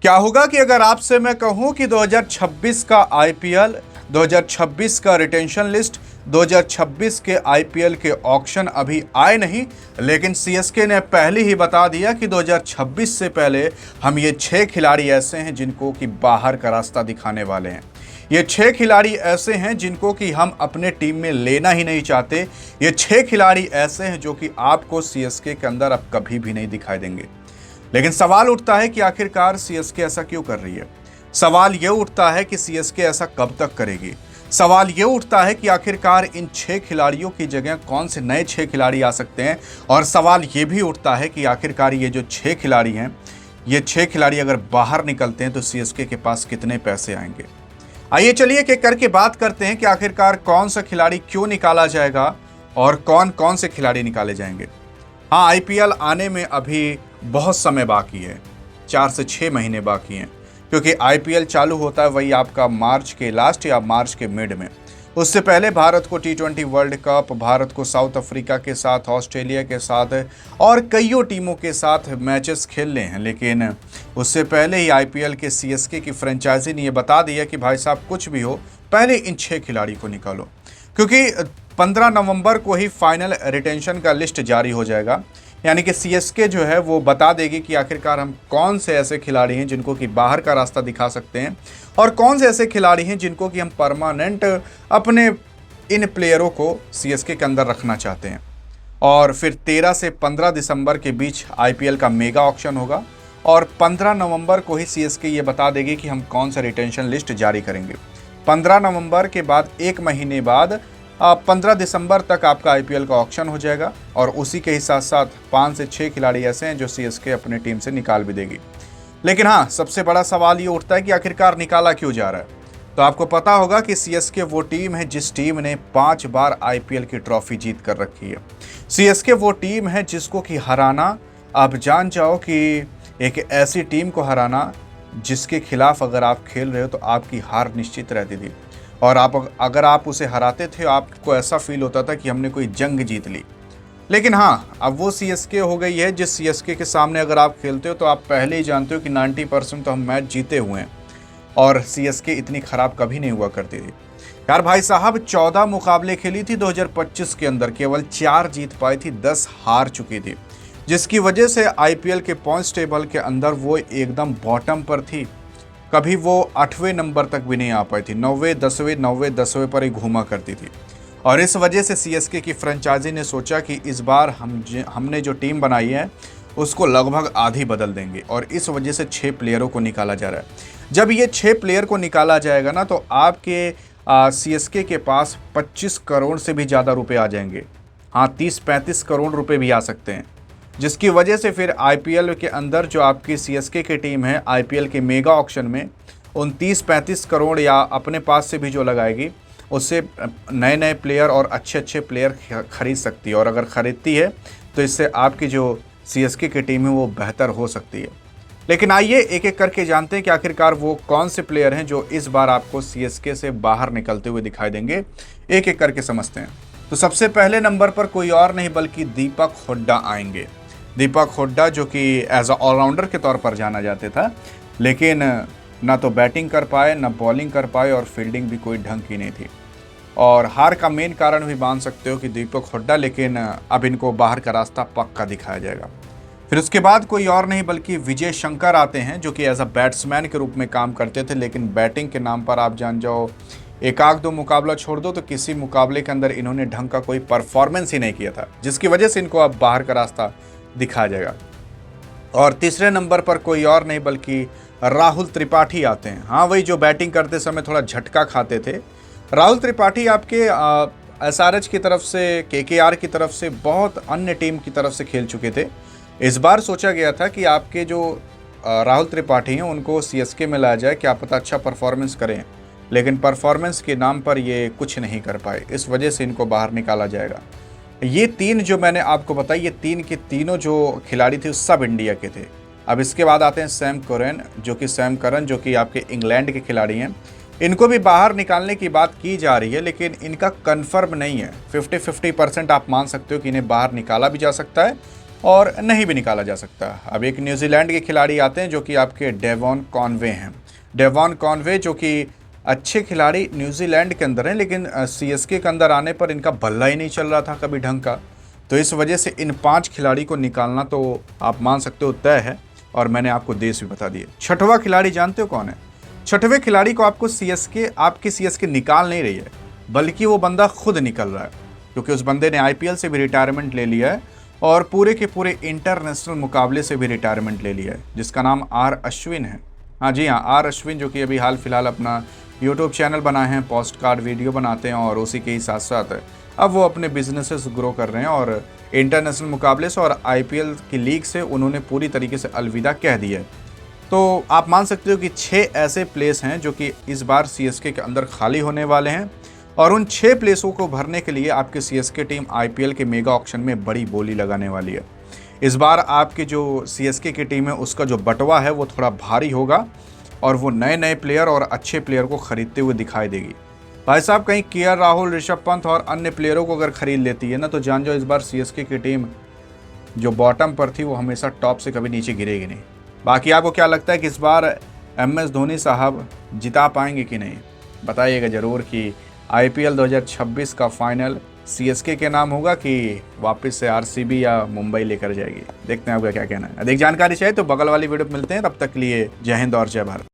क्या होगा कि अगर आपसे मैं कहूं कि 2026 का आईपीएल, 2026 का रिटेंशन लिस्ट, 2026 के आईपीएल के ऑक्शन अभी आए नहीं, लेकिन सीएसके ने पहले ही बता दिया कि 2026 से पहले हम ये 6 खिलाड़ी ऐसे हैं जिनको कि बाहर का रास्ता दिखाने वाले हैं। ये 6 खिलाड़ी ऐसे हैं जिनको कि हम अपने टीम में लेना ही नहीं चाहते। ये 6 खिलाड़ी ऐसे हैं जो कि आपको सीएसके के अंदर अब कभी भी नहीं दिखाई देंगे। लेकिन सवाल उठता है कि आखिरकार सीएसके ऐसा क्यों कर रही है। सवाल यह उठता है कि सीएसके ऐसा कब तक करेगी। सवाल यह उठता है कि आखिरकार इन 6 खिलाड़ियों की जगह कौन से नए 6 खिलाड़ी आ सकते हैं। और सवाल यह भी उठता है कि आखिरकार ये जो 6 खिलाड़ी हैं, ये 6 खिलाड़ी अगर बाहर निकलते हैं तो सीएसके के पास कितने पैसे आएंगे। आइए चलिए एक एक करके बात करते हैं कि आखिरकार कौन सा खिलाड़ी क्यों निकाला जाएगा और कौन कौन से खिलाड़ी निकाले जाएंगे। हाँ, आईपीएल आने में अभी बहुत समय बाकी है, 4 से 6 महीने बाकी हैं, क्योंकि आईपीएल चालू होता है वही आपका मार्च के लास्ट या मार्च के मिड में। उससे पहले भारत को टी20 वर्ल्ड कप, भारत को साउथ अफ्रीका के साथ, ऑस्ट्रेलिया के साथ और कईयों टीमों के साथ मैचेस खेलने हैं। लेकिन उससे पहले ही आईपीएल के सीएसके की फ्रेंचाइजी ने ये बता दिया कि भाई साहब कुछ भी हो, पहले इन 6 खिलाड़ी को निकालो, क्योंकि 15 नवंबर को ही फाइनल रिटेंशन का लिस्ट जारी हो जाएगा। यानी कि सीएसके जो है वो बता देगी कि आखिरकार हम कौन से ऐसे खिलाड़ी हैं जिनको कि बाहर का रास्ता दिखा सकते हैं और कौन से ऐसे खिलाड़ी हैं जिनको कि हम परमानेंट अपने इन प्लेयरों को सीएसके के अंदर रखना चाहते हैं। और फिर 13 से 15 दिसंबर के बीच आईपीएल का मेगा ऑक्शन होगा और 15 नवंबर को ही सीएसके ये बता देगी कि हम कौन सा रिटेंशन लिस्ट जारी करेंगे। 15 नवंबर के बाद 1 महीने बाद 15 दिसंबर तक आपका आईपीएल का ऑक्शन हो जाएगा और उसी के ही साथ साथ 5 से 6 खिलाड़ी ऐसे हैं जो सीएसके अपनी टीम से निकाल भी देगी। लेकिन हाँ, सबसे बड़ा सवाल ये उठता है कि आखिरकार निकाला क्यों जा रहा है। तो आपको पता होगा कि सीएसके वो टीम है जिस टीम ने 5 बार आईपीएल की ट्रॉफी जीत कर रखी है। सीएसके वो टीम है जिसको कि हराना, आप जान जाओ कि एक ऐसी टीम को हराना जिसके खिलाफ अगर आप खेल रहे हो तो आपकी हार निश्चित रहती थी और अगर आप उसे हराते थे आपको ऐसा फील होता था कि हमने कोई जंग जीत ली। लेकिन हाँ, अब वो सीएसके हो गई है जिस सीएसके के सामने अगर आप खेलते हो तो आप पहले ही जानते हो कि 90% तो हम मैच जीते हुए हैं और सीएसके इतनी ख़राब कभी नहीं हुआ करती थी। यार भाई साहब, 14 मुकाबले खेली थी 2025 के अंदर, केवल 4 जीत पाई थी, 10 हार चुकी थी, जिसकी वजह से आईपीएल के पॉइंट्स टेबल के अंदर वो एकदम बॉटम पर थी। कभी वो 8वें नंबर तक भी नहीं आ पाई थी, 9वें 10वें 9वें 10वें पर ही घूमा करती थी। और इस वजह से सीएसके की फ्रेंचाइजी ने सोचा कि इस बार हमने जो टीम बनाई है उसको लगभग आधी बदल देंगे और इस वजह से 6 प्लेयरों को निकाला जा रहा है। जब ये 6 प्लेयर को निकाला जाएगा ना तो आपके सीएसके के पास 25 करोड़ से भी ज़्यादा रुपए आ जाएंगे। हाँ, 30-35 करोड़ रुपए भी आ सकते हैं, जिसकी वजह से फिर आईपीएल के अंदर जो आपकी सीएसके की टीम है आईपीएल के मेगा ऑक्शन में उन 30-35 करोड़ या अपने पास से भी जो लगाएगी उससे नए नए प्लेयर और अच्छे अच्छे प्लेयर खरीद सकती है और अगर ख़रीदती है तो इससे आपकी जो सीएसके की टीम है वो बेहतर हो सकती है। लेकिन आइए एक एक करके जानते हैं कि आखिरकार वो कौन से प्लेयर हैं जो इस बार आपको सीएसके से बाहर निकलते हुए दिखाई देंगे, एक एक करके समझते हैं। तो सबसे पहले नंबर पर कोई और नहीं बल्कि दीपक हुड्डा आएंगे। दीपक हुड्डा जो कि एज अ ऑलराउंडर के तौर पर जाना जाता था, लेकिन ना तो बैटिंग कर पाए ना बॉलिंग कर पाए और फील्डिंग भी कोई ढंग की नहीं थी और हार का मेन कारण भी मान सकते हो कि दीपक हुड्डा। लेकिन अब इनको बाहर का रास्ता पक्का दिखाया जाएगा। फिर उसके बाद कोई और नहीं बल्कि विजय शंकर आते हैं जो कि एज अ बैट्समैन के रूप में काम करते थे, लेकिन बैटिंग के नाम पर आप जान जाओ एक आध दो मुकाबला छोड़ दो तो किसी मुकाबले के अंदर इन्होंने ढंग का कोई परफॉर्मेंस ही नहीं किया था, जिसकी वजह से इनको अब बाहर का रास्ता दिखाया जाएगा। और तीसरे नंबर पर कोई और नहीं बल्कि राहुल त्रिपाठी आते हैं। हाँ, वही जो बैटिंग करते समय थोड़ा झटका खाते थे। राहुल त्रिपाठी आपके एसआरएच की तरफ से, केकेआर की तरफ से, बहुत अन्य टीम की तरफ से खेल चुके थे। इस बार सोचा गया था कि आपके जो राहुल त्रिपाठी हैं उनको सीएसके में लाया जाए, क्या पता अच्छा परफॉर्मेंस करें, लेकिन परफॉर्मेंस के नाम पर ये कुछ नहीं कर पाए, इस वजह से इनको बाहर निकाला जाएगा। ये 3 जो मैंने आपको बताई, ये 3 के तीनों जो खिलाड़ी थे सब इंडिया के थे। अब इसके बाद आते हैं सैम करन जो कि आपके इंग्लैंड के खिलाड़ी हैं। इनको भी बाहर निकालने की बात की जा रही है, लेकिन इनका कन्फर्म नहीं है। 50-50% आप मान सकते हो कि इन्हें बाहर निकाला भी जा सकता है और नहीं भी निकाला जा सकता। अब एक न्यूजीलैंड के खिलाड़ी आते हैं जो कि आपके डेवॉन कॉनवे हैं। डेवॉन कॉनवे जो कि अच्छे खिलाड़ी न्यूजीलैंड के अंदर हैं, लेकिन सीएसके के अंदर आने पर इनका बल्ला ही नहीं चल रहा था कभी ढंग का। तो इस वजह से इन 5 खिलाड़ी को निकालना तो आप मान सकते हो तय है, और मैंने आपको देश भी बता दिए। छठवां खिलाड़ी जानते हो कौन है? छठवें खिलाड़ी को आपकी सीएसके निकाल नहीं रही है, बल्कि वो बंदा खुद निकल रहा है, क्योंकि उस बंदे ने आईपीएल से भी रिटायरमेंट ले लिया है और पूरे के पूरे इंटरनेशनल मुकाबले से भी रिटायरमेंट ले लिया है, जिसका नाम आर अश्विन है। हाँ जी हाँ, आर अश्विन, जो कि अभी हाल फिलहाल अपना यूट्यूब चैनल बनाए हैं, पोस्ट कार्ड वीडियो बनाते हैं, और उसी के ही साथ साथ अब वो अपने बिजनेसेस ग्रो कर रहे हैं, और इंटरनेशनल मुकाबले से और आईपीएल की लीग से उन्होंने पूरी तरीके से अलविदा कह दी है। तो आप मान सकते हो कि 6 ऐसे प्लेस हैं जो कि इस बार सीएसके के अंदर खाली होने वाले हैं, और उन 6 प्लेसों को भरने के लिए आपकी सीएसके टीम आईपीएल के मेगा ऑक्शन में बड़ी बोली लगाने वाली है। इस बार आपकी जो सीएसके की टीम है उसका जो बंटवा है वो थोड़ा भारी होगा, और वो नए नए प्लेयर और अच्छे प्लेयर को खरीदते हुए दिखाई देगी। भाई साहब, कहीं केएल राहुल, ऋषभ पंत और अन्य प्लेयरों को अगर खरीद लेती है ना, तो जान जाओ इस बार सीएसके की टीम जो बॉटम पर थी वो हमेशा टॉप से कभी नीचे गिरेगी नहीं। बाकी आपको क्या लगता है कि इस बार एमएस धोनी साहब जिता पाएंगे कि नहीं? बताइएगा ज़रूर कि आईपीएल 2026 का फाइनल सीएसके के नाम होगा कि वापस से आरसीबी या मुंबई लेकर जाएगी। देखते हैं आपका क्या कहना है। अधिक जानकारी चाहिए तो बगल वाली वीडियो में मिलते हैं। तब तक के लिए जय हिंद और जय भारत।